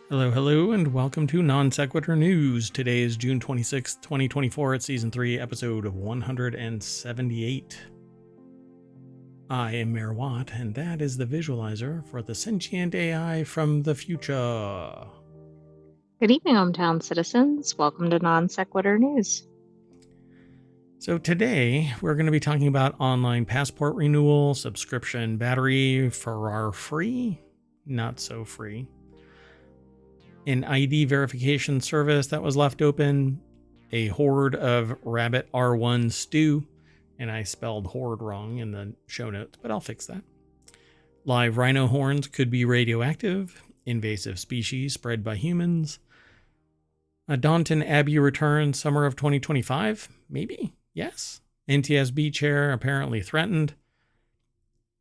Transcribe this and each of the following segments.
Hello, hello, and welcome to Non Sequitur News. Today is June 26th, 2024. It's Season 3, Episode 178. I am Mayor Watt, and that is the visualizer for the sentient AI from the future. Good evening, ohmTown citizens. Welcome to Non Sequitur News. So today, we're going to be talking about online passport renewal, subscription battery, Ferrarfree, not so free, an ID verification service that was left open, a hoard of rabbit R1 stew, and I spelled hoard wrong in the show notes, but I'll fix that. Live rhino horns could be radioactive, invasive species spread by humans. A Downton Abbey return summer of 2025, maybe? Yes. NTSB Chair apparently threatened.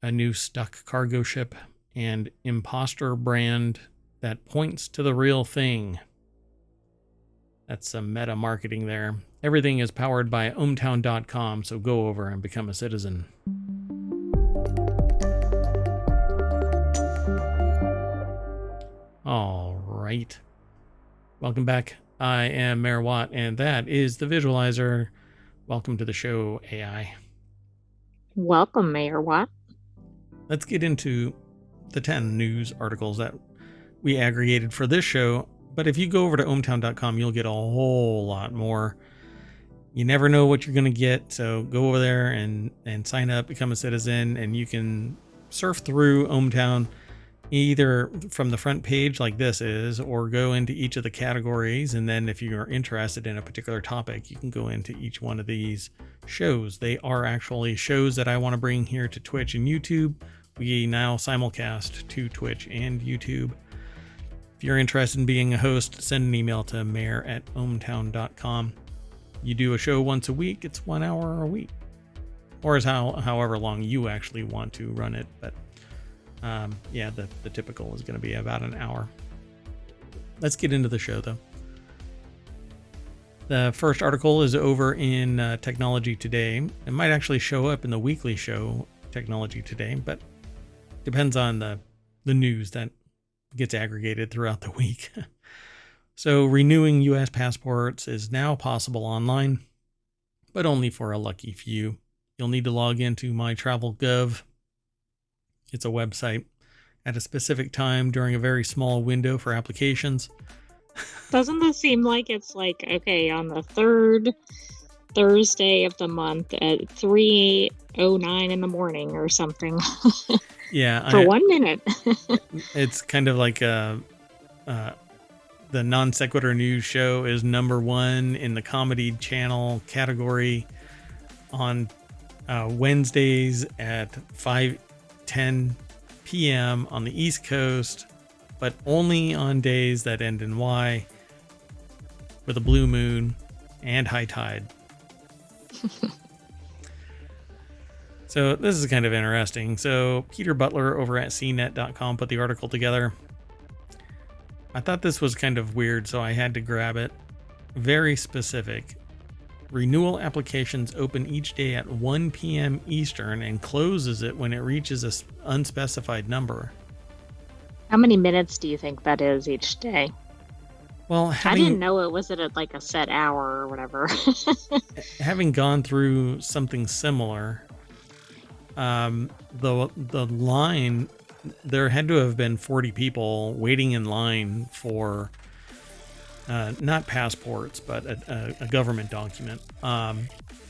A new stuck cargo ship and Imposter brand that points to the real thing. That's some meta marketing there. Everything is powered by ohmTown.com, so go over and become a citizen. All right. Welcome back. I am Mayor Watt, and that is the visualizer. Welcome to the show, AI. Welcome, Mayor Watt. Let's get into the 10 news articles that we aggregated for this show, but if you go over to ohmTown.com, you'll get a whole lot more. You never know what you're going to get, so go over there and sign up, become a citizen, and you can surf through ohmTown either from the front page like this is, or go into each of the categories, and then if you're interested in a particular topic, you can go into each one of these shows. They are actually shows that I want to bring here to Twitch and YouTube. We now simulcast to Twitch and YouTube. If you're interested in being a host, send an email to mayor@ohmtown.com. You do a show once a week, it's 1 hour a week. Or is however long you actually want to run it. But yeah, the typical is going to be about an hour. Let's get into the show, though. The first article is over in Technology Today. It might actually show up in the weekly show, Technology Today, but depends on the news that gets aggregated throughout the week. So renewing U.S. passports is now possible online, but only for a lucky few. You'll need to log into MyTravelGov. It's a website at a specific time during a very small window for applications. Doesn't this seem like it's like, okay, on the third Thursday of the month at 3:09 in the morning or something? Yeah. For 1 minute. It's kind of like the Non Sequitur News show is number one in the comedy channel category on Wednesdays at 5:10 p.m. on the East Coast, but only on days that end in Y with a blue moon and high tide. So this is kind of interesting. So Peter Butler over at cnet.com put the article together. I thought this was kind of weird, so I had to grab it. Very specific. Renewal applications open each day at 1 p.m. Eastern and closes it when it reaches an unspecified number. How many minutes do you think that is each day? Well, I didn't know it was at like a set hour or whatever. Having gone through something similar, the line, there had to have been 40 people waiting in line for not passports, but a government document.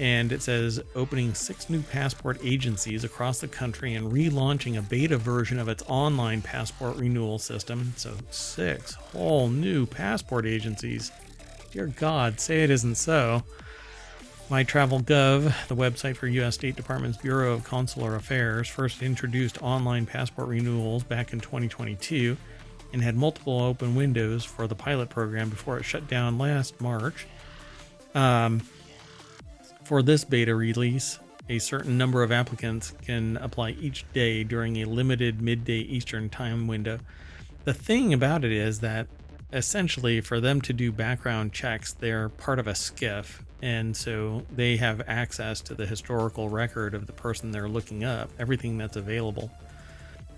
And it says opening 6 new passport agencies across the country and relaunching a beta version of its online passport renewal system. So 6 whole new passport agencies. Dear God, say it isn't so. MyTravelGov, the website for U.S. State Department's Bureau of Consular Affairs, first introduced online passport renewals back in 2022 and had multiple open windows for the pilot program before it shut down last March. For this beta release, a certain number of applicants can apply each day during a limited midday Eastern time window. The thing about it is that essentially for them to do background checks, they're part of a SCIF, and so they have access to the historical record of the person they're looking up, everything that's available,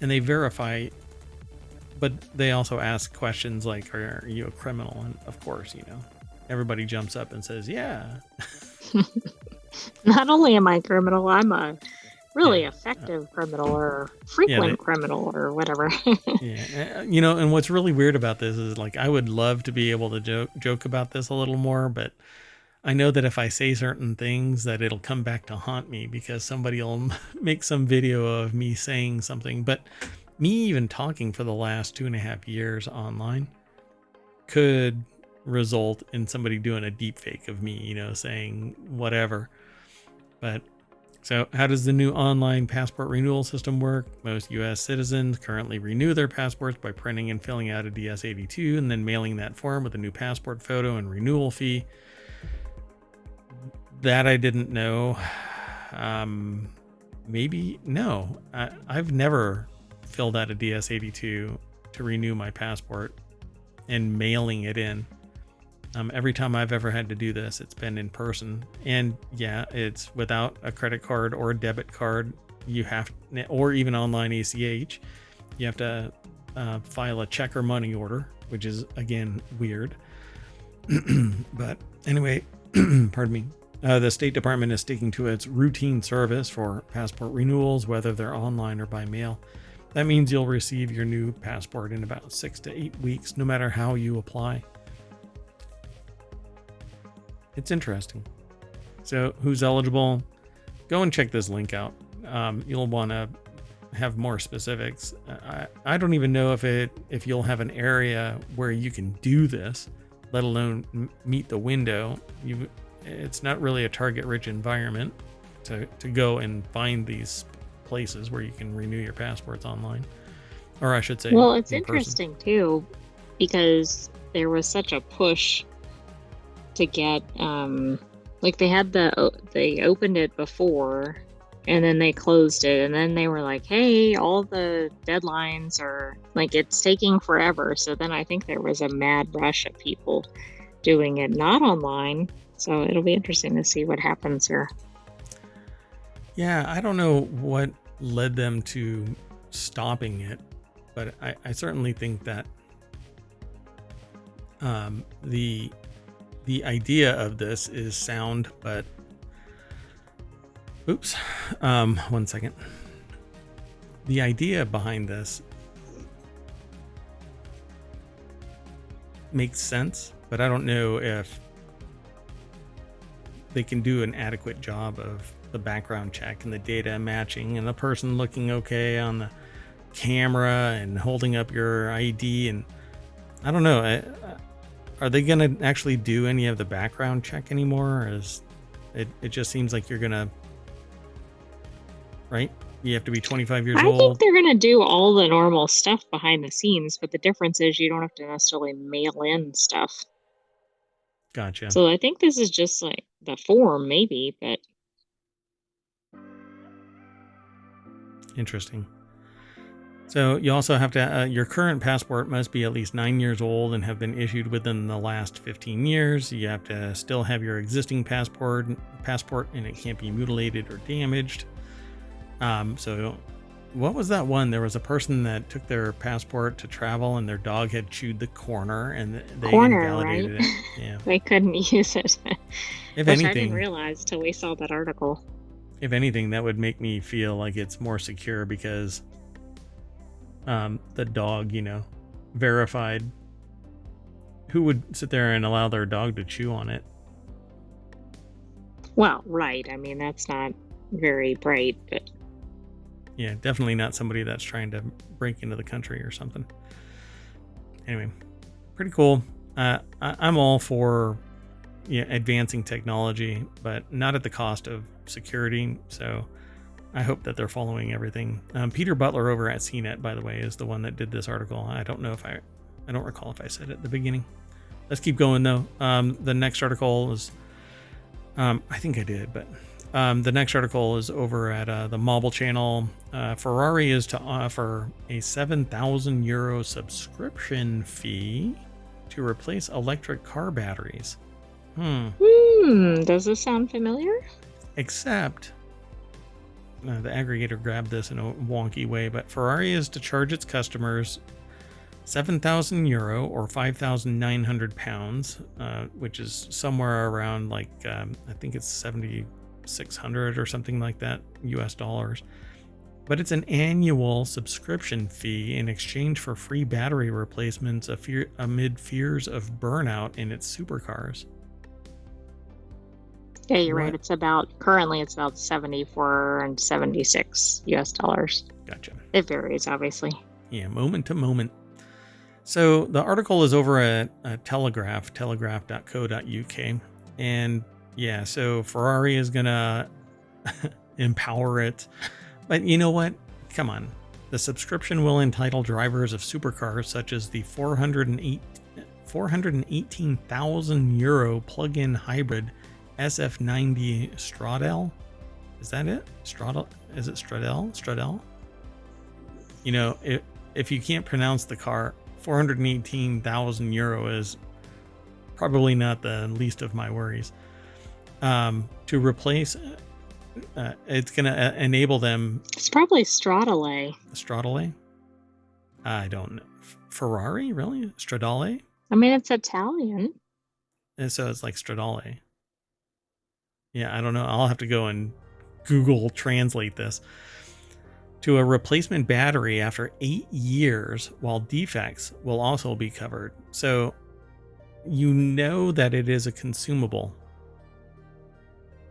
and they verify but they also ask questions like, are you a criminal? And of course, everybody jumps up and says, yeah. Not only am I a criminal, I'm a really effective criminal or frequent criminal or whatever. Yeah. And what's really weird about this is, like, I would love to be able to joke about this a little more, but I know that if I say certain things that it'll come back to haunt me because somebody will make some video of me saying something. But me even talking for the last 2.5 years online could result in somebody doing a deep fake of me, saying whatever. But so how does the new online passport renewal system work? Most U.S. citizens currently renew their passports by printing and filling out a DS-82 and then mailing that form with a new passport photo and renewal fee. That I didn't know. Maybe, no. I've never filled out a DS-82 to renew my passport and mailing it in. Every time I've ever had to do this, it's been in person. And yeah, it's without a credit card or a debit card. You have, or even online ACH, you have to file a check or money order, which is, again, weird. But anyway, pardon me. The State Department is sticking to its routine service for passport renewals, whether they're online or by mail. That means you'll receive your new passport in about 6 to 8 weeks, no matter how you apply. It's interesting. So who's eligible? Go and check this link out. You'll want to have more specifics. I don't even know if you'll have an area where you can do this, let alone meet the window. It's not really a target-rich environment to go and find these places where you can renew your passports online, or I should say. Well, it's interesting too, because there was such a push to get, like they opened it before, and then they closed it, and then they were like, "Hey, all the deadlines are like it's taking forever." So then I think there was a mad rush of people doing it not online. So it'll be interesting to see what happens here. Yeah, I don't know what led them to stopping it, but I certainly think that the idea of this is sound, but oops, 1 second. The idea behind this makes sense, but I don't know if they can do an adequate job of the background check and the data matching and the person looking okay on the camera and holding up your ID. And I don't know, are they going to actually do any of the background check anymore? Or is it just seems like you're going to, right? You have to be 25 years old. I think they're going to do all the normal stuff behind the scenes, but the difference is you don't have to necessarily mail in stuff. Gotcha. So I think this is just like the form, maybe, but. Interesting. So you also have to, your current passport must be at least 9 years old and have been issued within the last 15 years. You have to still have your existing passport, and it can't be mutilated or damaged. So what was that one? There was a person that took their passport to travel and their dog had chewed the corner and they invalidated right? it. Yeah. They couldn't use it. If Which anything, I didn't realize till we saw that article. If anything, that would make me feel like it's more secure because the dog, verified. Who would sit there and allow their dog to chew on it? Well, right. I mean, that's not very bright, but. Yeah, definitely not somebody that's trying to break into the country or something. Anyway, pretty cool. I'm all for advancing technology, but not at the cost of security. So I hope that they're following everything. Peter Butler over at CNET, by the way, is the one that did this article. I don't recall if I said it at the beginning. Let's keep going though. The next article is, I think I did, but the next article is over at the Mobile channel. Ferrari is to offer a €7,000 subscription fee to replace electric car batteries. Does this sound familiar? Except the aggregator grabbed this in a wonky way, but Ferrari is to charge its customers €7,000 or 5,900 pounds, which is somewhere around like, I think it's 7,600 or something like that, US dollars. But it's an annual subscription fee in exchange for free battery replacements amid fears of burnout in its supercars. Yeah, you're right. Currently it's about 74 and 76 US dollars. Gotcha. It varies, obviously. Yeah, moment to moment. So the article is over at telegraph.co.uk. And yeah, so Ferrari is going to empower it. But you know what? Come on. The subscription will entitle drivers of supercars such as the €418,000 plug-in hybrid SF90 Stradale. Is that it? Is it Stradale? You know, if you can't pronounce the car, €418,000 is probably not the least of my worries. To replace, it's going to enable them. It's probably Stradale. Stradale? I don't know. Ferrari? Really? Stradale? I mean, it's Italian. And so it's like Stradale. Yeah, I don't know. I'll have to go and Google translate this. To a replacement battery after 8 years, while defects will also be covered. So you know that it is a consumable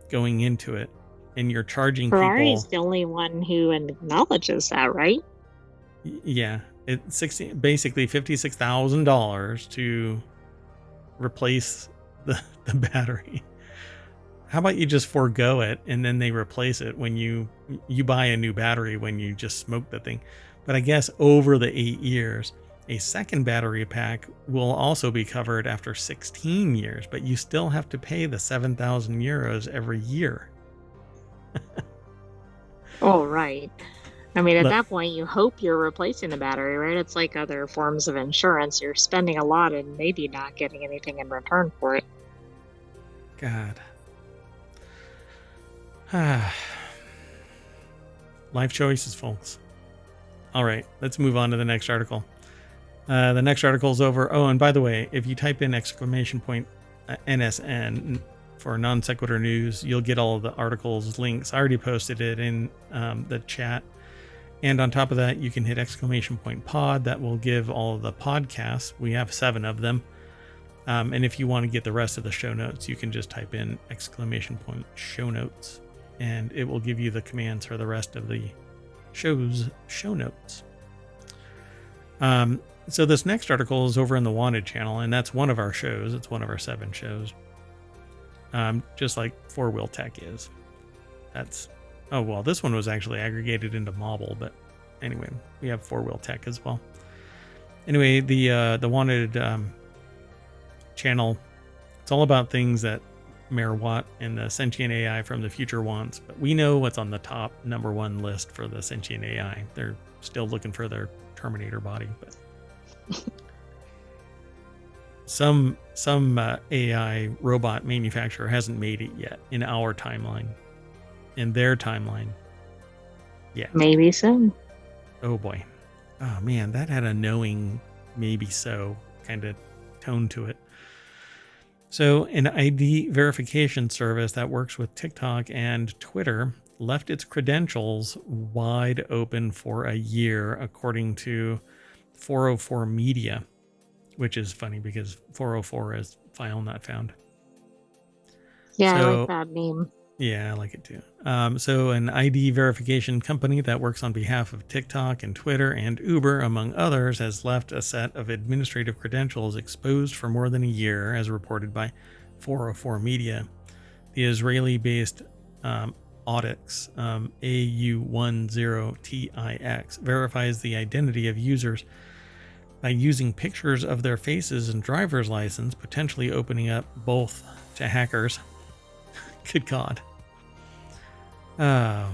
going into it, and you're charging Ferrari's people. The only one who acknowledges that, right? Yeah, it's basically $56,000 to replace the battery. How about you just forego it and then they replace it when you buy a new battery when you just smoke the thing. But I guess over the 8 years, a second battery pack will also be covered after 16 years, but you still have to pay the €7,000 every year. Oh, right. I mean, at that point, you hope you're replacing the battery, right? It's like other forms of insurance. You're spending a lot and maybe not getting anything in return for it. God. Life choices, folks. All right, let's move on to the next article. The next article is over. Oh, and by the way, if you type in !NSN for non sequitur news, you'll get all of the articles links. I already posted it in the chat. And on top of that, you can hit !pod. That will give all of the podcasts. We have 7 of them. And if you want to get the rest of the show notes, you can just type in !show notes. And it will give you the commands for the rest of the show's show notes. So this next article is over in the Wanted channel, and that's one of our shows. It's one of our 7 shows. Just like 4-Wheel Tech is. Oh, well, this one was actually aggregated into Mobile, but anyway, we have 4-Wheel Tech as well. Anyway, the Wanted channel, it's all about things that Mayor Watt and the sentient AI from the future wants, but we know what's on the top #1 list for the sentient AI. They're still looking for their Terminator body, but some AI robot manufacturer hasn't made it yet in our timeline. In their timeline, yeah, maybe so. Oh boy, oh man, that had a knowing maybe so kind of tone to it. So an ID verification service that works with TikTok and Twitter left its credentials wide open for a year, according to 404 Media, which is funny because 404 is file not found. Yeah, I like that name. Yeah, I like it too. So an ID verification company that works on behalf of TikTok and Twitter and Uber, among others, has left a set of administrative credentials exposed for more than a year, as reported by 404 Media. The Israeli-based Audix, AU10TIX, verifies the identity of users by using pictures of their faces and driver's license, potentially opening up both to hackers. Good God. At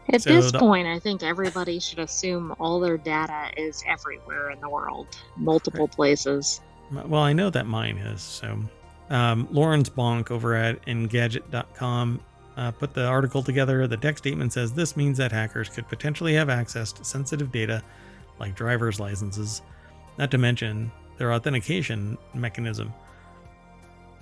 this point, I think everybody should assume all their data is everywhere in the world, multiple places. Well, I know that mine is. So, Lawrence Bonk over at Engadget.com put the article together. The deck statement says this means that hackers could potentially have access to sensitive data like driver's licenses, not to mention their authentication mechanism.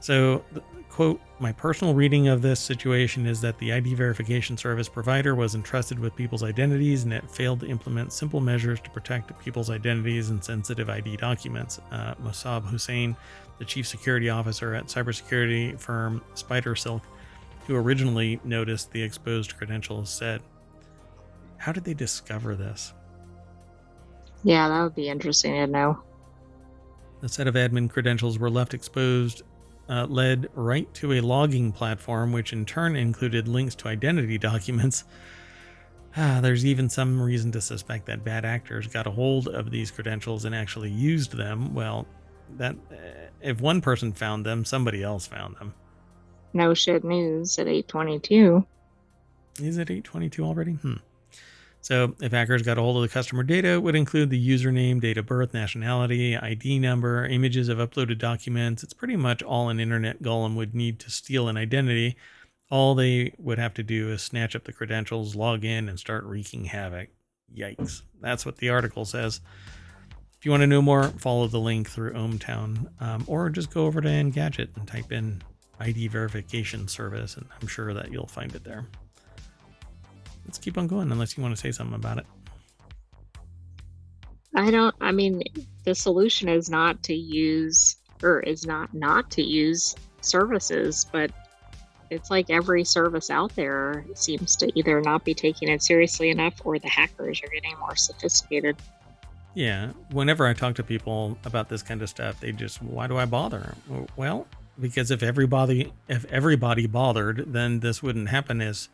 So, quote, my personal reading of this situation is that the ID verification service provider was entrusted with people's identities and it failed to implement simple measures to protect people's identities and sensitive ID documents. Mossab Hussein, the chief security officer at cybersecurity firm Spider Silk, who originally noticed the exposed credentials, said. How did they discover this? Yeah, that would be interesting to know. The set of admin credentials were left exposed, led right to a logging platform, which in turn included links to identity documents. There's even some reason to suspect that bad actors got a hold of these credentials and actually used them. Well, that if one person found them, somebody else found them. No shit news at 8:22. Is it 8:22 already? So if hackers got a hold of the customer data, it would include the username, date of birth, nationality, ID number, images of uploaded documents. It's pretty much all an internet golem would need to steal an identity. All they would have to do is snatch up the credentials, log in, and start wreaking havoc. Yikes. That's what the article says. If you want to know more, follow the link through ohmTown, or just go over to Engadget and type in ID verification service, and I'm sure that you'll find it there. Let's keep on going unless you want to say something about it. I mean, the solution is not to use, or is not to use services, but it's like every service out there seems to either not be taking it seriously enough or the hackers are getting more sophisticated. Yeah, whenever I talk to people about this kind of stuff, they just, why do I bother? Well, because if everybody bothered, then this wouldn't happen as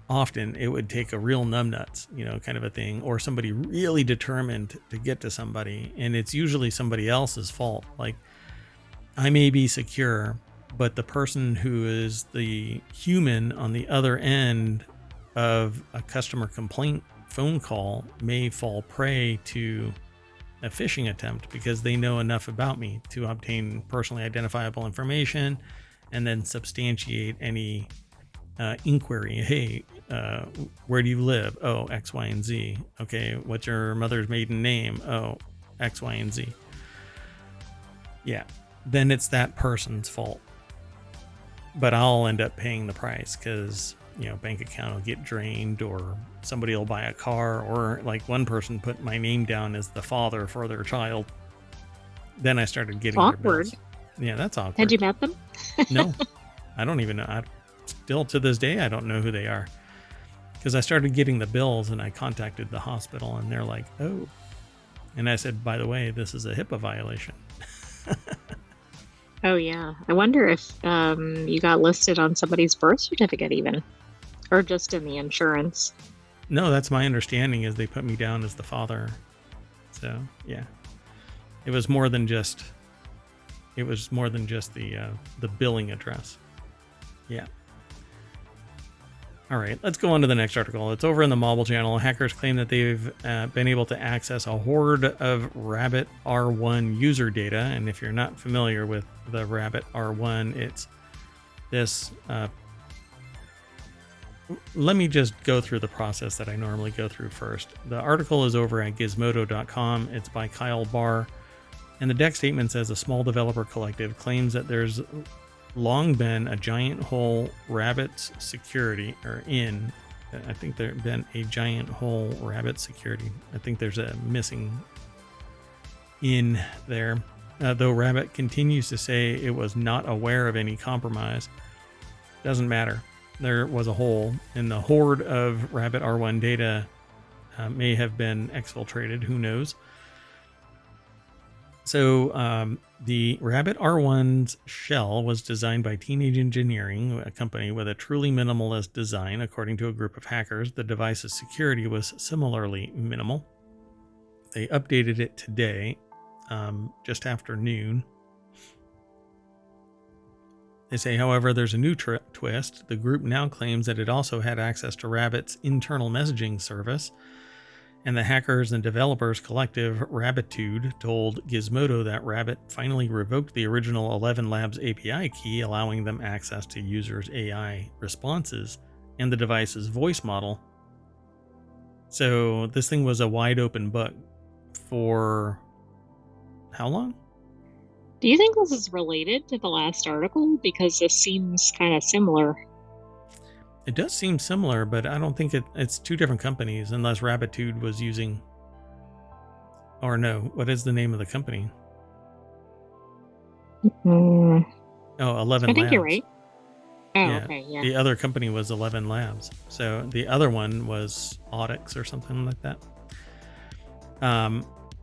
often. It would take a real numbnuts, kind of a thing, or somebody really determined to get to somebody, and it's usually somebody else's fault. Like, I may be secure, but the person who is the human on the other end of a customer complaint phone call may fall prey to a phishing attempt because they know enough about me to obtain personally identifiable information and then substantiate any inquiry. Hey, where do you live? Oh, X, Y, and Z. Okay, what's your mother's maiden name? Oh, X, Y, and Z. Yeah, then it's that person's fault. But I'll end up paying the price because, bank account will get drained, or somebody will buy a car, or like one person put my name down as the father for their child. Then I started getting awkward. Yeah, that's awkward. Had you met them? No, I don't even know. Still to this day, I don't know who they are, because I started getting the bills and I contacted the hospital and they're like, oh, and I said, by the way, this is a HIPAA violation. Oh yeah, I wonder if you got listed on somebody's birth certificate even, or just in the insurance. No, that's my understanding, is they put me down as the father. So yeah, it was more than just the billing address. Yeah. All right, let's go on to the next article. It's over in the Mobile channel. Hackers claim that they've been able to access a hoard of Rabbit R1 user data. And if you're not familiar with the Rabbit R1, it's this. Let me just go through the process that I normally go through first. The article is over at gizmodo.com. It's by Kyle Barr. And the deck statement says a small developer collective claims that there's long been a giant hole Rabbit's security, or in, I think there's been a giant hole Rabbit security. I think there's a missing in there. Though Rabbit continues to say it was not aware of any compromise. Doesn't matter. There was a hole, and the hoard of Rabbit R1 data may have been exfiltrated. Who knows? So the Rabbit R1's shell was designed by Teenage Engineering, a company with a truly minimalist design. According to a group of hackers, the device's security was similarly minimal. They updated it today, just after noon. They say, however, there's a new twist. The group now claims that it also had access to Rabbit's internal messaging service. And the hackers and developers collective Rabbitude told Gizmodo that Rabbit finally revoked the original 11 Labs API key, allowing them access to users' AI responses and the device's voice model. So this thing was a wide open bug. for how long? Do you think this is related to the last article? Because this seems kind of similar. It does seem similar, but I don't think it's two different companies unless Rabbitude was using... Or no, what is the name of the company? Mm, Oh, 11 I think Labs. you're right. Oh, Yeah. okay, yeah. The other company was 11 Labs. So the other one was Audix or something like that.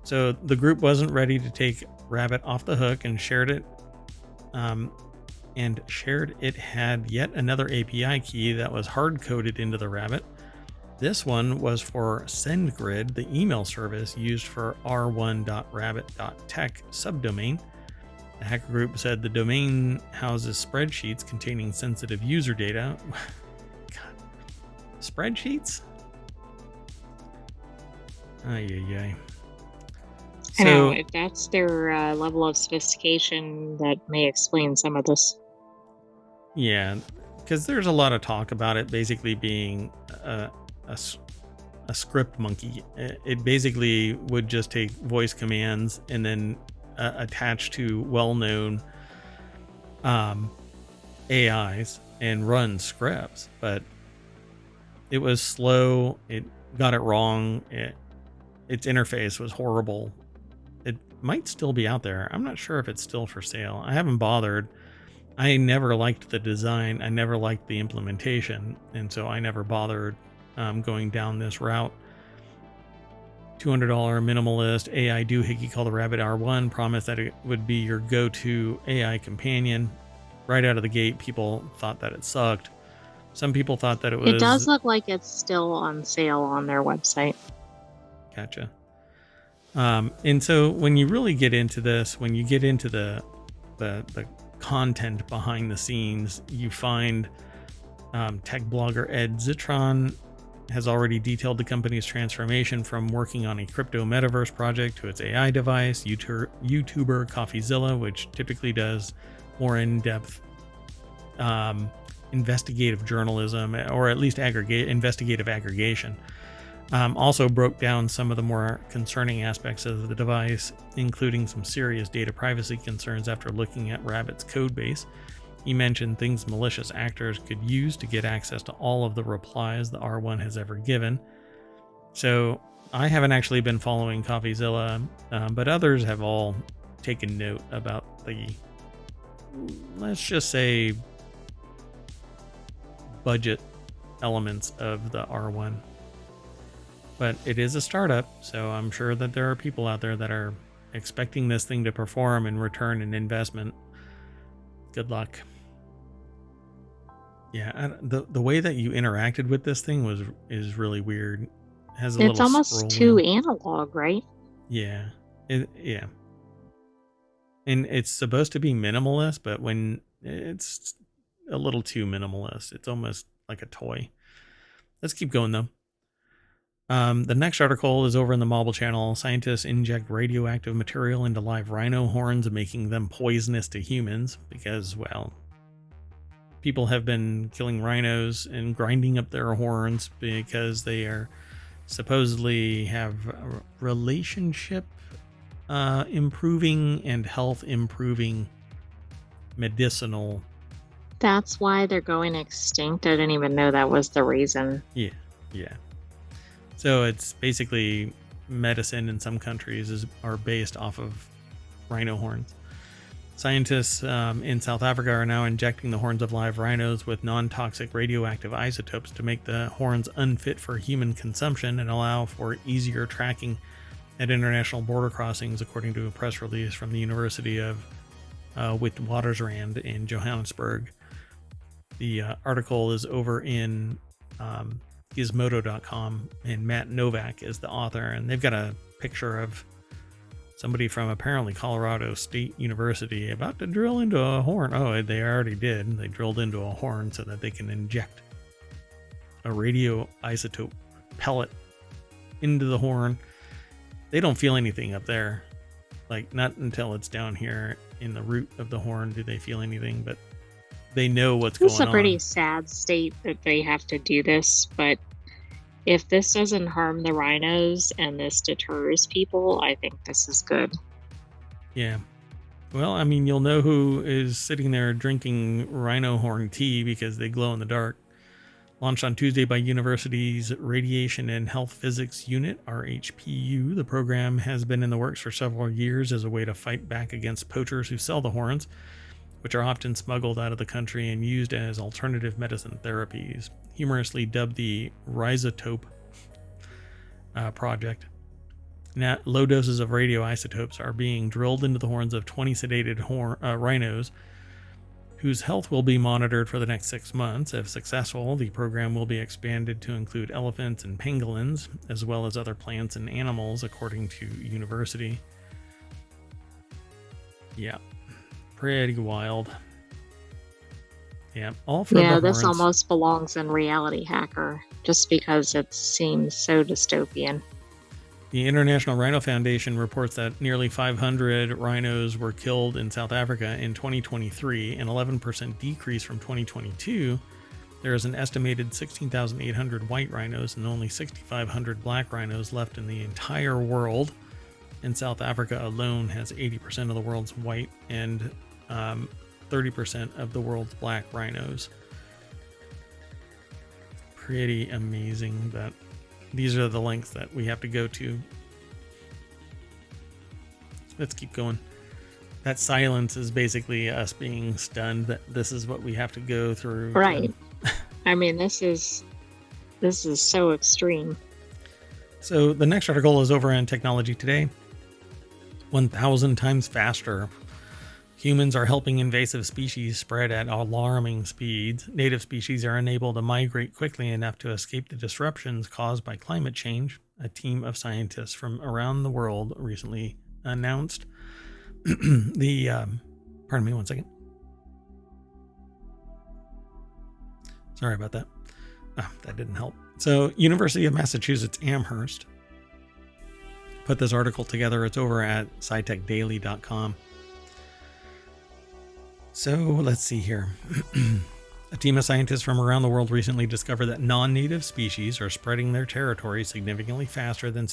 So the group wasn't ready to take Rabbit off the hook and shared it had yet another API key that was hard-coded into the Rabbit. This one was for SendGrid, the email service used for r1.rabbit.tech subdomain. The hacker group said the domain houses spreadsheets containing sensitive user data. God. Spreadsheets? Ay. I know, if that's their level of sophistication, that may explain some of this. Yeah, because there's a lot of talk about it basically being a script monkey. It basically would just take voice commands and then attach to well-known AIs and run scripts, but it was slow. It got it wrong. Its interface was horrible. It might still be out there. I'm not sure if it's still for sale. I haven't bothered. I never liked the design. I never liked the implementation, and so I never bothered going down this route. $200 minimalist AI doohickey called the Rabbit R1, promised that it would be your go-to AI companion. Right out of the gate, people thought that it sucked. Some people thought that it was... It does look like it's still on sale on their website. Gotcha. And so when you really get into this, when you get into the content behind the scenes, you find tech blogger Ed Zitron has already detailed the company's transformation from working on a crypto metaverse project to its AI device. YouTuber CoffeeZilla, which typically does more in-depth investigative journalism, or at least investigative aggregation, also broke down some of the more concerning aspects of the device, including some serious data privacy concerns after looking at Rabbit's code base. He mentioned things malicious actors could use to get access to all of the replies the R1 has ever given. So I haven't actually been following CoffeeZilla, but others have all taken note about the, let's just say, budget elements of the R1. But it is a startup, so I'm sure that there are people out there that are expecting this thing to perform and return an investment. Good luck. Yeah, the way that you interacted with this thing is really weird. It has a It's little almost too analog, right? Yeah, yeah. And it's supposed to be minimalist, but when it's a little too minimalist, it's almost like a toy. Let's keep going though. The next article is over in the Mobile channel. Scientists inject radioactive material into live rhino horns, making them poisonous to humans because, well, people have been killing rhinos and grinding up their horns because they are supposedly have relationship improving and health improving medicinal. That's why they're going extinct. I didn't even know that was the reason. Yeah. So it's basically medicine in some countries are based off of rhino horns. Scientists in South Africa are now injecting the horns of live rhinos with non-toxic radioactive isotopes to make the horns unfit for human consumption and allow for easier tracking at international border crossings, according to a press release from the University of Witwatersrand in Johannesburg. The article is over in Gizmodo.com, and Matt Novak is the author, and they've got a picture of somebody from apparently Colorado State University about to drill into a horn. Oh, they already did. They drilled into a horn so that they can inject a radioisotope pellet into the horn. They don't feel anything up there. Like, not until it's down here in the root of the horn do they feel anything, but they know what's going on. It's a pretty sad state that they have to do this, but if this doesn't harm the rhinos and this deters people, I think this is good. Yeah. Well, I mean, you'll know who is sitting there drinking rhino horn tea because they glow in the dark. Launched on Tuesday by University's Radiation and Health Physics Unit, RHPU, the program has been in the works for several years as a way to fight back against poachers who sell the horns, which are often smuggled out of the country and used as alternative medicine therapies. Humorously dubbed the Rhizotope Project. Now, low doses of radioisotopes are being drilled into the horns of 20 sedated rhinos, whose health will be monitored for the next 6 months. If successful, the program will be expanded to include elephants and pangolins, as well as other plants and animals, according to University. Yeah, pretty wild. Yeah, all for the horns. This almost belongs in Reality Hacker, just because it seems so dystopian. The International Rhino Foundation reports that nearly 500 rhinos were killed in South Africa in 2023, an 11% decrease from 2022. There is an estimated 16,800 white rhinos and only 6,500 black rhinos left in the entire world. And South Africa alone has 80% of the world's white and 30% of the world's black rhinos. Pretty amazing that these are the lengths that we have to go to. Let's keep going. That silence is basically us being stunned that this is what we have to go through. Right. I mean, this is so extreme. So the next article is over on Technology Today. 1,000 times faster. Humans are helping invasive species spread at alarming speeds. Native species are unable to migrate quickly enough to escape the disruptions caused by climate change, a team of scientists from around the world recently announced. Pardon me one second. Sorry about that. That didn't help. So, University of Massachusetts Amherst put this article together. It's over at scitechdaily.com. So let's see here. A team of scientists from around the world recently discovered that non-native species are spreading their territory significantly faster than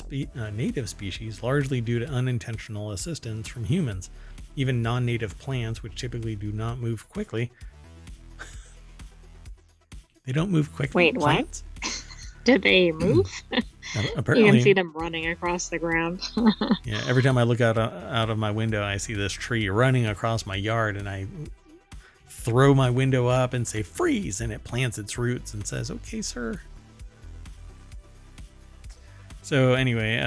native species, largely due to unintentional assistance from humans. Even non-native plants, which typically do not move quickly. They don't move quickly? Wait, plants? What? Did they move? Apparently, you can see them running across the ground. Yeah, every time I look out of my window, I see this tree running across my yard, and I throw my window up and say freeze, and it plants its roots and says, okay, sir. So anyway,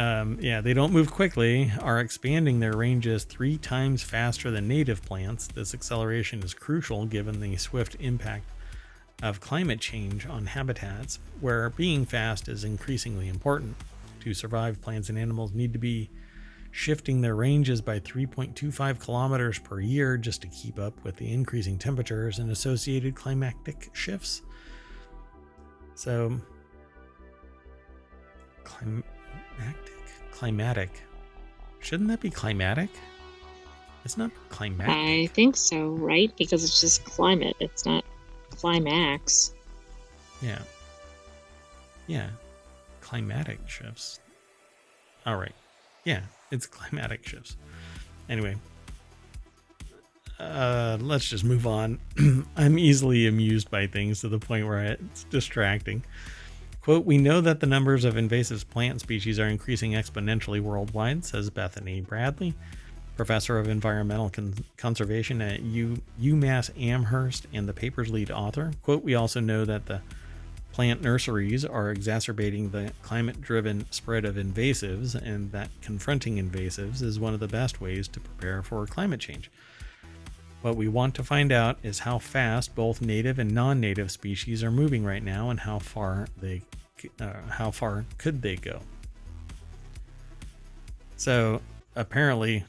they don't move quickly, are expanding their ranges 3 times faster than native plants. This acceleration is crucial given the swift impact of climate change on habitats, where being fast is increasingly important. To survive, plants and animals need to be shifting their ranges by 3.25 kilometers per year just to keep up with the increasing temperatures and associated climatic shifts. So, climatic. Shouldn't that be climatic? It's not climatic. I think so, right? Because it's just climate. It's not climax. Yeah. Climatic shifts. All right. Yeah, it's climatic shifts. Anyway, let's just move on. I'm easily amused by things to the point where it's distracting. Quote, we know that the numbers of invasive plant species are increasing exponentially worldwide, says Bethany Bradley, professor of environmental conservation at UMass Amherst and the paper's lead author. Quote, we also know that the plant nurseries are exacerbating the climate-driven spread of invasives, and that confronting invasives is one of the best ways to prepare for climate change. What we want to find out is how fast both native and non-native species are moving right now, and how far could they go. So apparently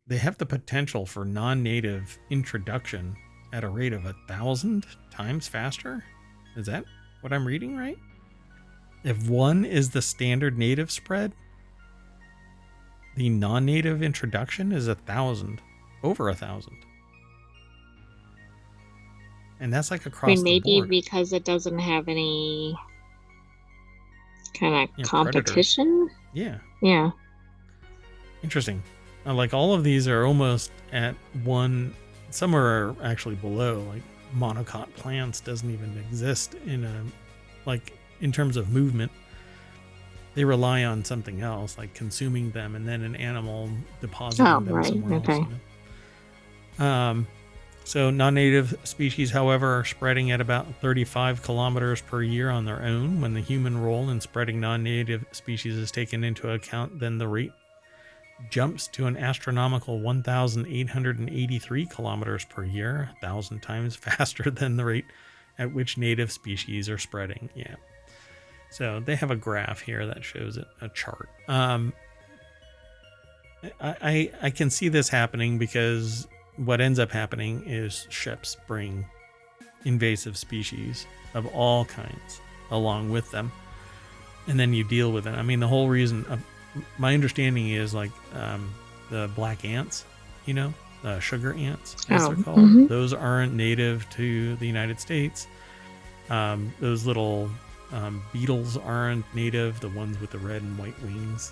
they have the potential for non-native introduction at a rate of 1,000 times faster. Is that what I'm reading right? If 1 is the standard native spread, the non-native introduction is 1,000, over 1,000. And that's like across the board. Maybe because it doesn't have any kind of predators. competition. Yeah. Yeah. Interesting. Like all of these are almost at one. Some are actually below. Like monocot plants doesn't even exist in terms of movement. They rely on something else, like consuming them, and then an animal depositing them somewhere else. You know? So non-native species, however, are spreading at about 35 kilometers per year on their own. When the human role in spreading non-native species is taken into account, then the rate jumps to an astronomical 1,883 kilometers per year, 1,000 times faster than the rate at which native species are spreading. Yeah. So they have a graph here that shows it, a chart. I can see this happening because what ends up happening is ships bring invasive species of all kinds along with them, and then you deal with it. I mean, the whole reason, my understanding is like the black ants, sugar ants, as they're called. Mm-hmm. Those aren't native to the United States. Those little beetles aren't native, the ones with the red and white wings.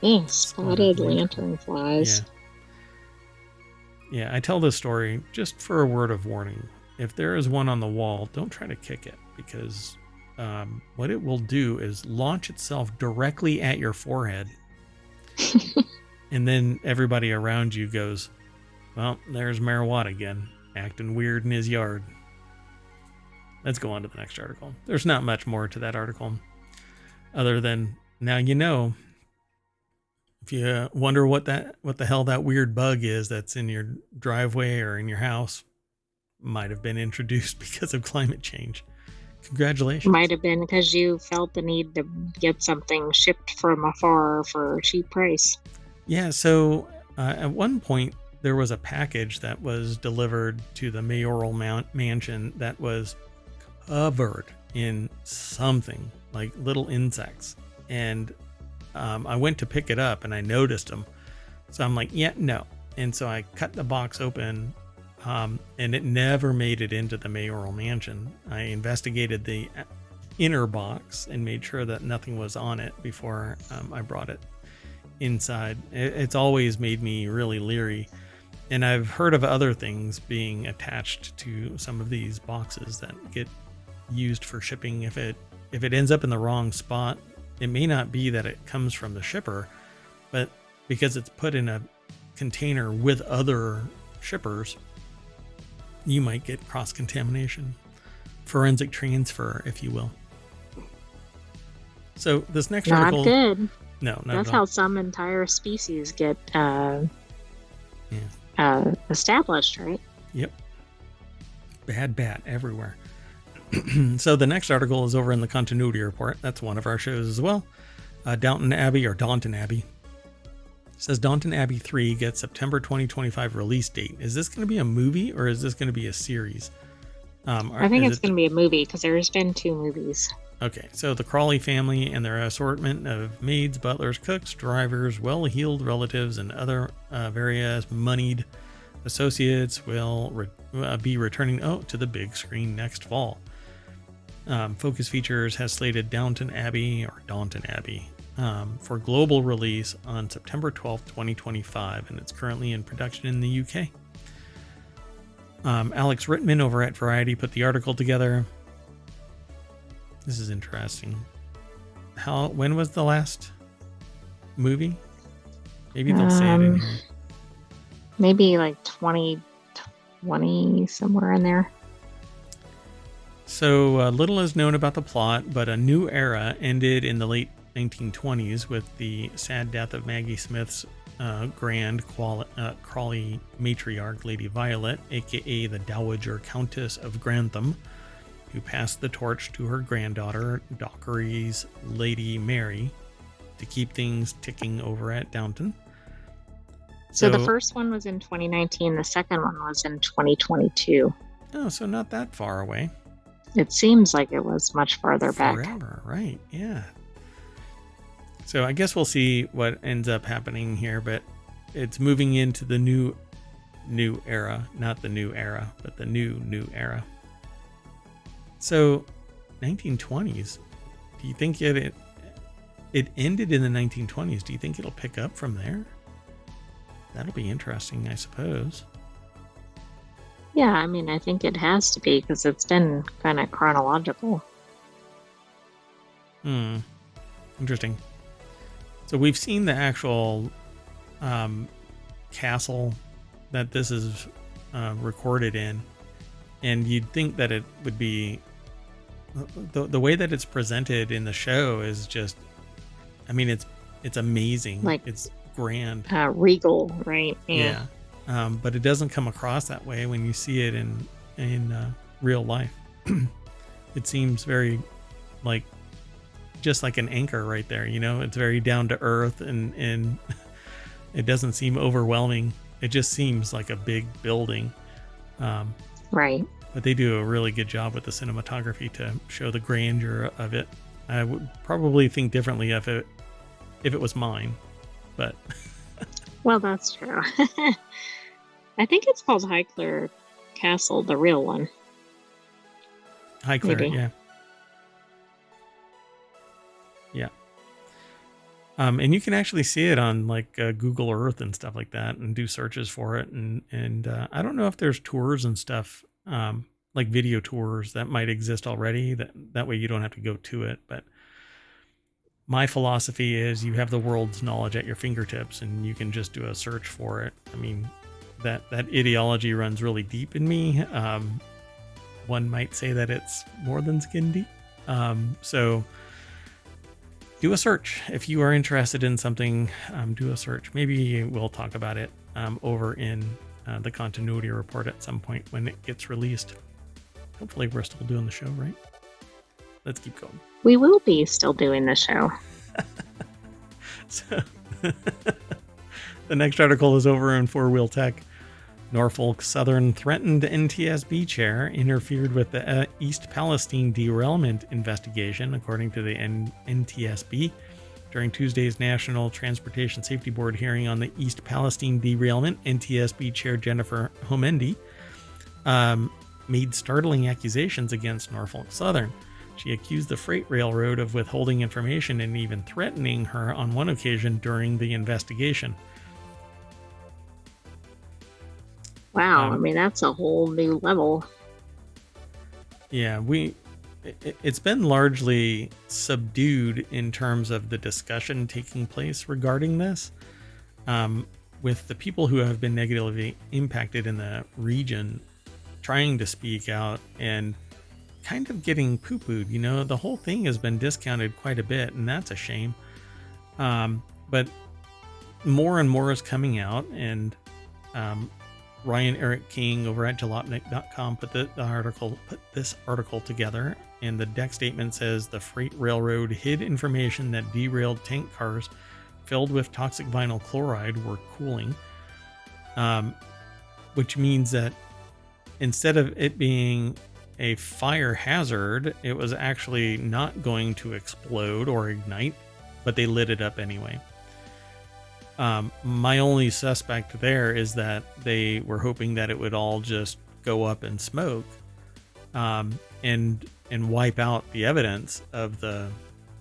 The spotted lanternflies. Yeah, I tell this story just for a word of warning. If there is one on the wall, don't try to kick it, because what it will do is launch itself directly at your forehead. And then everybody around you goes, well, there's Marijuana again, acting weird in his yard. Let's go on to the next article. There's not much more to that article other than, now you know. If you wonder what the hell that weird bug is that's in your driveway or in your house, might have been introduced because of climate change. Congratulations. Might have been because you felt the need to get something shipped from afar for a cheap price. Yeah, so at one point there was a package that was delivered to the mayoral mansion that was covered in something like little insects, and I went to pick it up and I noticed them, so I'm like, yeah, no. And so I cut the box open, and it never made it into the mayoral mansion. I investigated the inner box and made sure that nothing was on it before I brought it inside. It's always made me really leery. And I've heard of other things being attached to some of these boxes that get used for shipping. If it ends up in the wrong spot, it may not be that it comes from the shipper, but because it's put in a container with other shippers, you might get cross-contamination, forensic transfer, if you will. So this next article... Not good. No, not That's at all. how some entire species get established, right? Yep. Bad bat everywhere. So the next article is over in the Continuity Report. That's one of our shows as well. Downton Abbey, or Downton Abbey. It says Downton Abbey 3 gets September 2025 release date. Is this going to be a movie or is this going to be a series? I think it's going to be a movie because there's been 2 movies. Okay, so the Crawley family and their assortment of maids, butlers, cooks, drivers, well-heeled relatives, and other various moneyed associates will be returning to the big screen next fall. Focus Features has slated Downton Abbey for global release on September 12th, 2025, and it's currently in production in the UK. Alex Rittman over at Variety put the article together. This is interesting. When was the last movie? Maybe they'll say it in here. Maybe like 2020, somewhere in there. So little is known about the plot, but a new era ended in the late 1920s with the sad death of Maggie Smith's Grand Crawley matriarch, Lady Violet, aka the Dowager Countess of Grantham, who passed the torch to her granddaughter, Dockery's Lady Mary, to keep things ticking over at Downton. So the first one was in 2019, the second one was in 2022. Oh, so not that far away. It seems like it was much farther back. Forever, right, yeah. So I guess we'll see what ends up happening here, but it's moving into the new era, not the new era, but the new era. So 1920s. Do you think it ended in the 1920s? Do you think it'll pick up from there? That'll be interesting, I suppose. Yeah, I mean, I think it has to be because it's been kind of chronological. Interesting. So we've seen the actual castle that this is recorded in, and you'd think that it would be the way that it's presented in the show is just, I mean, it's amazing. Like, it's grand, regal, right? Yeah. But it doesn't come across that way when you see it in real life. It seems very like just like an anchor right there, you know. It's very down to earth, and it doesn't seem overwhelming. It just seems like a big building. Right. But they do a really good job with the cinematography to show the grandeur of it. I would probably think differently if it was mine, but well, that's true. I think it's called Highclere Castle, the real one. Highclere, yeah. Yeah. And you can actually see it on like Google Earth and stuff like that, and do searches for it. And I don't know if there's tours and stuff, like video tours that might exist already. That way you don't have to go to it. But my philosophy is you have the world's knowledge at your fingertips, and you can just do a search for it. I mean, that ideology runs really deep in me. One might say that it's more than skin deep. So do a search. If you are interested in something, do a search. Maybe we'll talk about it over in the continuity report at some point when it gets released. Hopefully we're still doing the show, right? Let's keep going. We will be still doing the show. So the next article is over in Four Wheel Tech. Norfolk Southern threatened NTSB chair interfered with the East Palestine derailment investigation, according to the NTSB. During Tuesday's National Transportation Safety Board hearing on the East Palestine derailment, NTSB Chair Jennifer Homendy made startling accusations against Norfolk Southern. She accused the freight railroad of withholding information and even threatening her on one occasion during the investigation. Wow, I mean, that's a whole new level. Yeah, it's been largely subdued in terms of the discussion taking place regarding this, with the people who have been negatively impacted in the region trying to speak out and kind of getting poo-pooed. You know, the whole thing has been discounted quite a bit, and that's a shame. But more and more is coming out, and Ryan Eric King over at jalopnik.com put this article together, and the deck statement says the freight railroad hid information that derailed tank cars filled with toxic vinyl chloride were cooling, which means that instead of it being a fire hazard, it was actually not going to explode or ignite, but they lit it up anyway. My only suspect there is that they were hoping that it would all just go up in smoke, and wipe out the evidence of the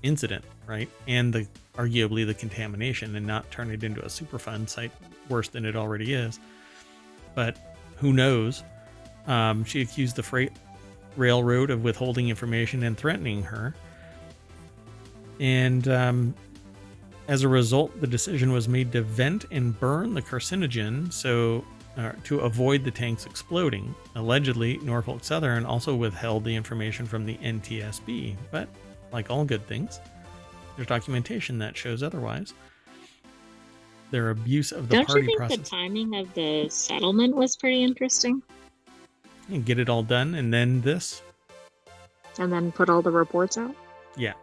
incident, right? And arguably the contamination, and not turn it into a Superfund site worse than it already is. But who knows? She accused the freight railroad of withholding information and threatening her. And as a result, the decision was made to vent and burn the carcinogen to avoid the tanks exploding. Allegedly, Norfolk Southern also withheld the information from the NTSB, but like all good things, there's documentation that shows otherwise. Their abuse of the party process. Don't you think the timing of the settlement was pretty interesting? And get it all done, and then this. And then put all the reports out? Yeah.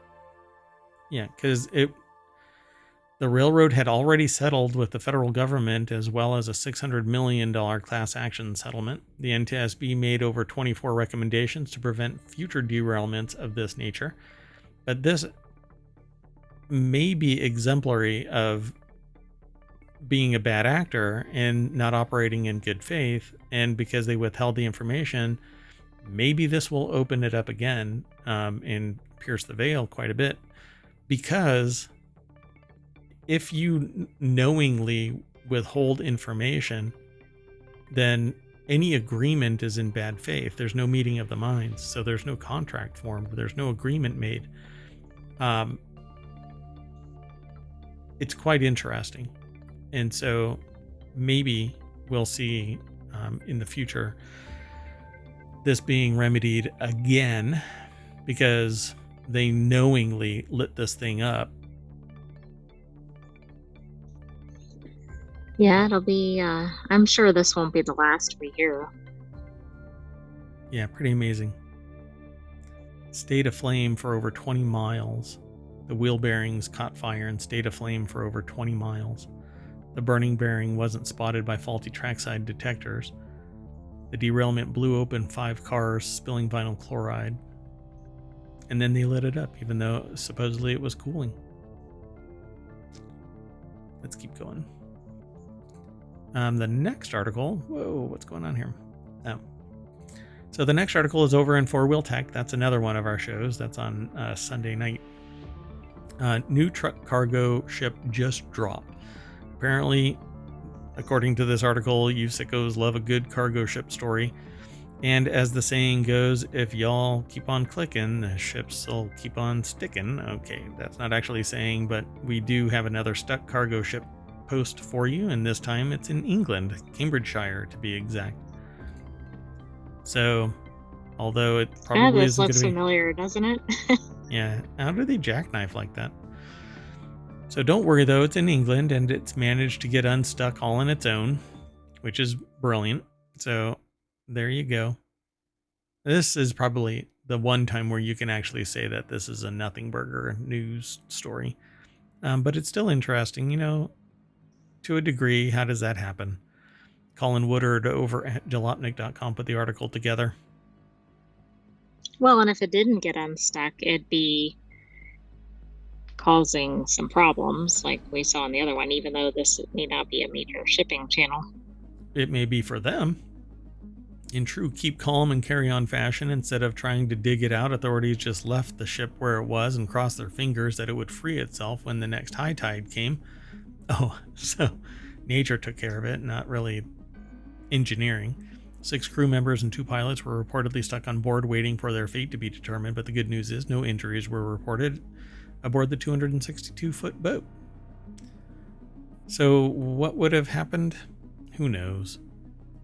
Yeah, because the railroad had already settled with the federal government, as well as a $600 million class action settlement. The NTSB made over 24 recommendations to prevent future derailments of this nature. But this may be exemplary of being a bad actor and not operating in good faith. And because they withheld the information, maybe this will open it up again and pierce the veil quite a bit, because if you knowingly withhold information, then any agreement is in bad faith. There's no meeting of the minds, so there's no contract formed, there's no agreement made. It's quite interesting, and so maybe we'll see in the future this being remedied again, because they knowingly lit this thing up. Yeah, it'll be, I'm sure this won't be the last we hear. Yeah, pretty amazing. Stayed aflame for over 20 miles. The wheel bearings caught fire and stayed aflame for over 20 miles. The burning bearing wasn't spotted by faulty trackside detectors. The derailment blew open 5 cars, spilling vinyl chloride. And then they lit it up, even though supposedly it was cooling. Let's keep going. The next article, whoa, what's going on here? Oh. So the next article is over in Four Wheel Tech. That's another one of our shows. That's on Sunday night. New truck cargo ship just dropped. Apparently, according to this article, you sickos love a good cargo ship story. And as the saying goes, if y'all keep on clicking, the ships will keep on sticking. Okay, that's not actually saying, but we do have another stuck cargo ship post for you, and this time it's in England, Cambridgeshire to be exact. So, although it probably this isn't looks going to be familiar, doesn't it? Yeah, how do they jackknife like that? So don't worry though, it's in England and it's managed to get unstuck all on its own, which is brilliant. So there you go. This is probably the one time where you can actually say that this is a nothing burger news story. But it's still interesting, you know, to a degree. How does that happen? Colin Woodard over at jalopnik.com put the article together. Well, and if it didn't get unstuck, it'd be causing some problems like we saw in the other one, even though this may not be a major shipping channel. It may be for them. In true keep calm and carry on fashion, instead of trying to dig it out, authorities just left the ship where it was and crossed their fingers that it would free itself when the next high tide came. Oh, so nature took care of it, not really engineering. 6 crew members and 2 pilots were reportedly stuck on board waiting for their fate to be determined, but the good news is no injuries were reported aboard the 262-foot boat. So what would have happened? Who knows?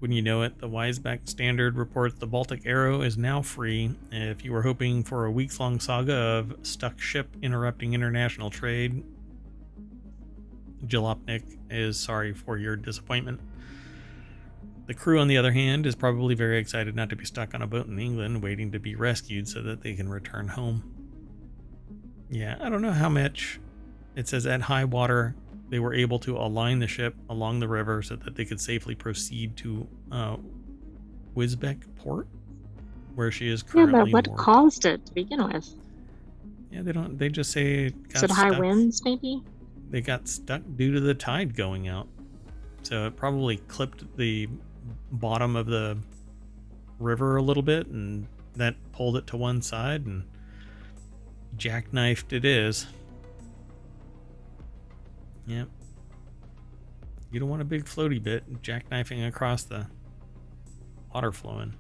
Wouldn't you know it, the Wiseback Standard reports the Baltic Arrow is now free. If you were hoping for a weeks-long saga of stuck ship interrupting international trade, Jalopnik is sorry for your disappointment. The crew, on the other hand, is probably very excited not to be stuck on a boat in England waiting to be rescued so that they can return home. Yeah, I don't know how much. It says at high water, they were able to align the ship along the river so that they could safely proceed to Wisbech port, where she is currently Yeah, but what moored. caused it to begin with? Yeah, they just say it got Is it high stuck. winds, maybe? They got stuck due to the tide going out. So it probably clipped the bottom of the river a little bit, and that pulled it to one side, and jackknifed it is. Yep. You don't want a big floaty bit jackknifing across the water flowing.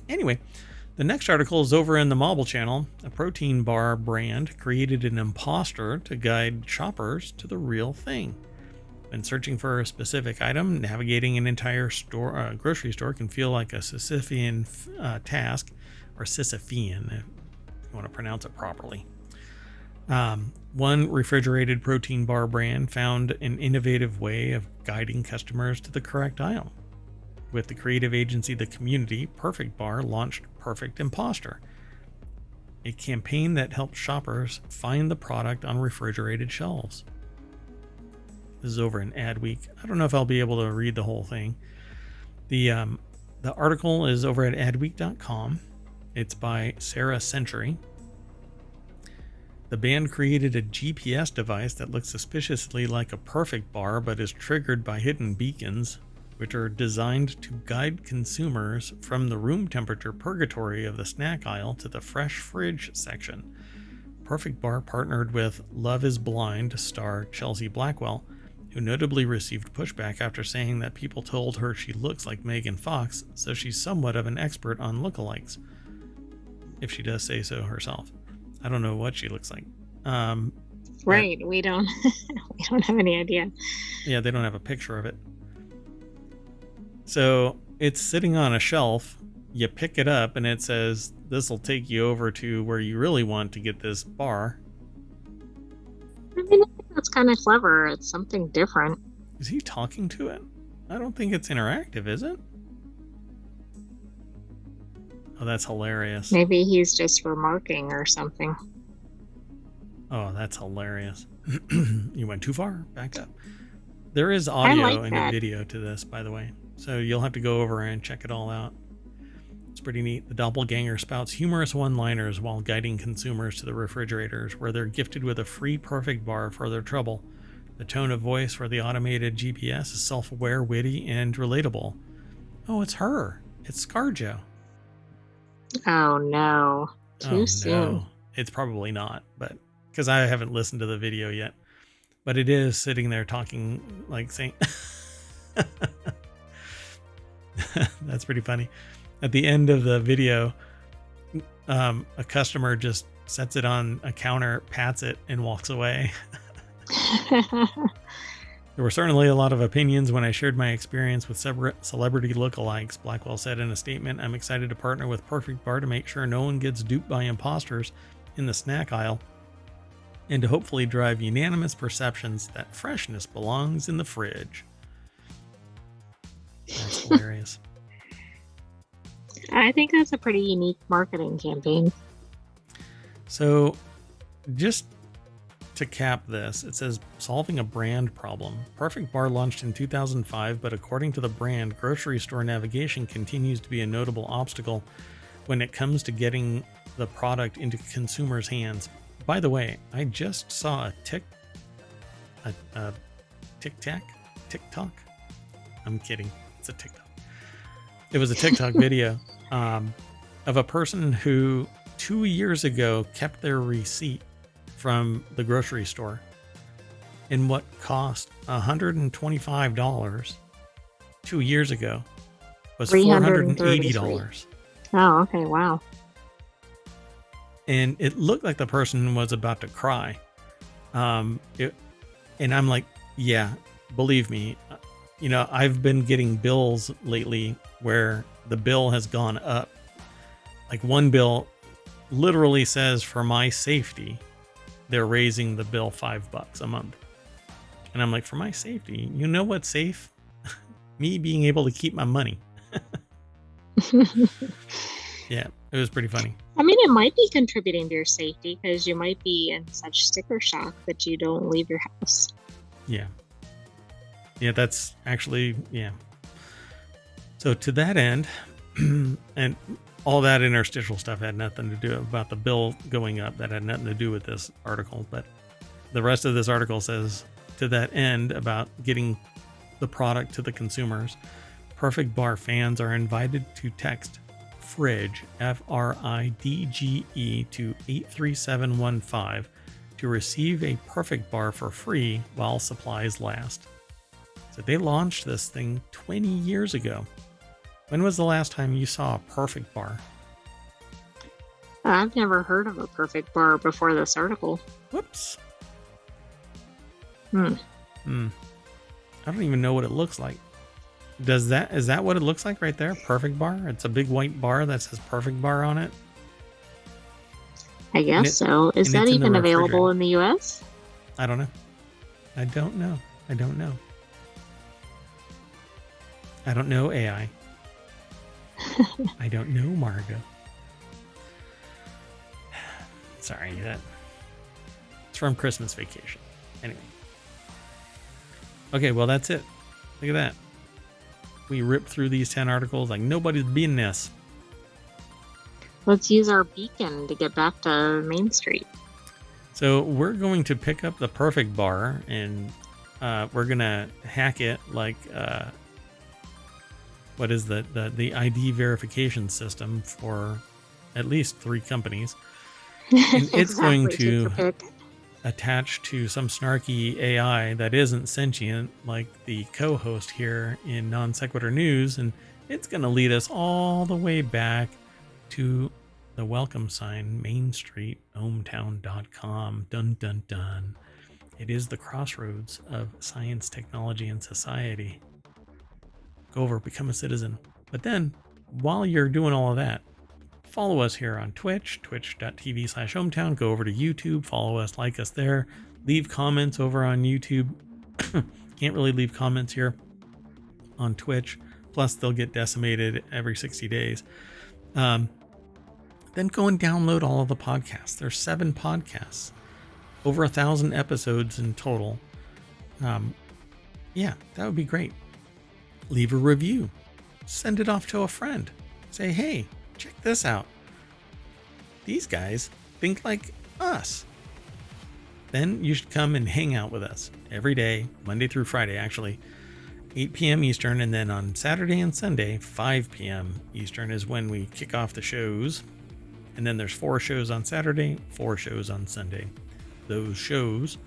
Anyway, the next article is over in the Mobile Channel. A protein bar brand created an imposter to guide shoppers to the real thing. When searching for a specific item, navigating an entire store, grocery store can feel like a Sisyphean task, or Sisyphean, if you want to pronounce it properly. One refrigerated protein bar brand found an innovative way of guiding customers to the correct aisle. With the creative agency The Community, Perfect Bar launched Perfect Imposter, a campaign that helps shoppers find the product on refrigerated shelves. This is over in Adweek. I don't know if I'll be able to read the whole thing. The article is over at adweek.com. It's by Sarah Century. The band created a GPS device that looks suspiciously like a Perfect Bar, but is triggered by hidden beacons. which are designed to guide consumers from the room temperature purgatory of the snack aisle to the fresh fridge section. Perfect Bar partnered with Love is Blind star Chelsea Blackwell, who notably received pushback after saying that people told her she looks like Megan Fox, so she's somewhat of an expert on lookalikes, if she does say so herself. I don't know what she looks like. Right, we don't we don't have any idea. Yeah, they don't have a picture of it. So it's sitting on a shelf. You pick it up and it says, this will take you over to where you really want to get this bar. I mean, I think that's kind of clever. It's something different. Is he talking to it? I don't think it's interactive, is it? Oh, that's hilarious. Maybe he's just remarking or something. Oh, that's hilarious. You went too far. Back up. There is audio and a video to this, by the way. So you'll have to go over and check it all out. It's pretty neat. The doppelganger spouts humorous one-liners while guiding consumers to the refrigerators, where they're gifted with a free Perfect Bar for their trouble. The tone of voice for the automated GPS is self-aware, witty, and relatable. Oh, it's her. It's ScarJo. Oh, no. Too soon. No. It's probably not, but because I haven't listened to the video yet. But it is sitting there talking, like saying... That's pretty funny. At the end of the video, a customer just sets it on a counter, pats it, and walks away. There were certainly a lot of opinions when I shared my experience with celebrity lookalikes, Blackwell said in a statement. I'm excited to partner with Perfect Bar to make sure no one gets duped by imposters in the snack aisle, and to hopefully drive unanimous perceptions that freshness belongs in the fridge. That's hilarious. I think that's a pretty unique marketing campaign. So, just to cap this, it says solving a brand problem. Perfect Bar launched in 2005, but according to the brand, grocery store navigation continues to be a notable obstacle when it comes to getting the product into consumers' hands. By the way, I just saw a TikTok. I'm kidding. It's a TikTok. It was a TikTok video of a person who 2 years ago kept their receipt from the grocery store in what cost $125 2 years ago was $480. Oh, okay. Wow. And it looked like the person was about to cry. And I'm like, yeah, believe me, I've been getting bills lately where the bill has gone up. Like one bill literally says, for my safety, they're raising the bill $5 a month. And I'm like, for my safety, you know what's safe? Me being able to keep my money. Yeah, it was pretty funny. I mean, it might be contributing to your safety because you might be in such sticker shock that you don't leave your house. Yeah. Yeah, that's actually, yeah. So to that end, and all that interstitial stuff had nothing to do about the bill going up. That had nothing to do with this article. But the rest of this article says, to that end, about getting the product to the consumers, Perfect Bar fans are invited to text FRIDGE, FRIDGE, to 83715 to receive a Perfect Bar for free while supplies last. So they launched this thing 20 years ago. When was the last time you saw a Perfect Bar? I've never heard of a Perfect Bar before this article. Whoops. I don't even know what it looks like. Is that what it looks like right there? Perfect Bar? It's a big white bar that says Perfect Bar on it? I guess so. Is that even available in the US? I don't know. I don't know. I don't know AI. I don't know Margot. Sorry, it's from Christmas Vacation. Anyway. Okay, well that's it. Look at that. We ripped through these 10 articles like nobody's business. Let's use our beacon to get back to Main Street. So we're going to pick up the Perfect Bar and we're going to hack it like what is the ID verification system for at least 3 companies. And it's going to attach to some snarky AI that isn't sentient, like the co-host here in Non Sequitur News, and it's going to lead us all the way back to the welcome sign, Main Street, ohmTown.com. Dun dun dun. It is the crossroads of science, technology, and society. Go over, become a citizen. But then, while you're doing all of that, follow us here on Twitch, twitch.tv/ohmTown. Go over to YouTube, follow us, like us there. Leave comments over on YouTube. Can't really leave comments here on Twitch. Plus, they'll get decimated every 60 days. Then go and download all of the podcasts. There's 7 podcasts. Over 1,000 episodes in total. Yeah, that would be great. Leave a review. Send it off to a friend. Say, hey, check this out. These guys think like us. Then you should come and hang out with us every day, Monday through Friday, actually, 8 p.m. Eastern. And then on Saturday and Sunday, 5 p.m. Eastern is when we kick off the shows. And then there's 4 shows on Saturday, 4 shows on Sunday. Those shows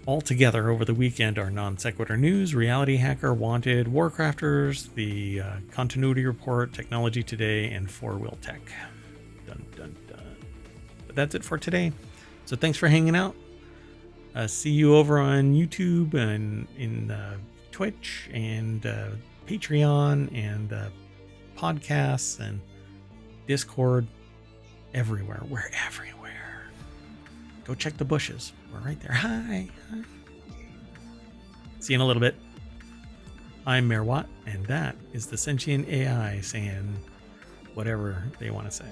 all together over the weekend are Non Sequitur News, Reality Hacker, Wanted, Warcrafters, the Continuity Report, Technology Today, and 4-Wheel Tech. Dun, dun, dun. But that's it for today. So thanks for hanging out. See you over on YouTube and in Twitch and Patreon and podcasts and Discord. Everywhere. We're everywhere. Go check the bushes. We're right there. Hi. See you in a little bit. I'm Mayor Watt, and that is the sentient AI saying whatever they want to say.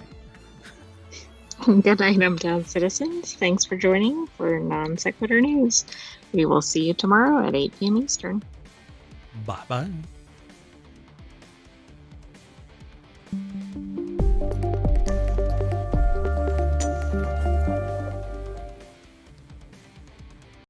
Good night, ohmTown citizens. Thanks for joining for Non Sequitur News. We will see you tomorrow at 8 p.m. Eastern. Bye-bye.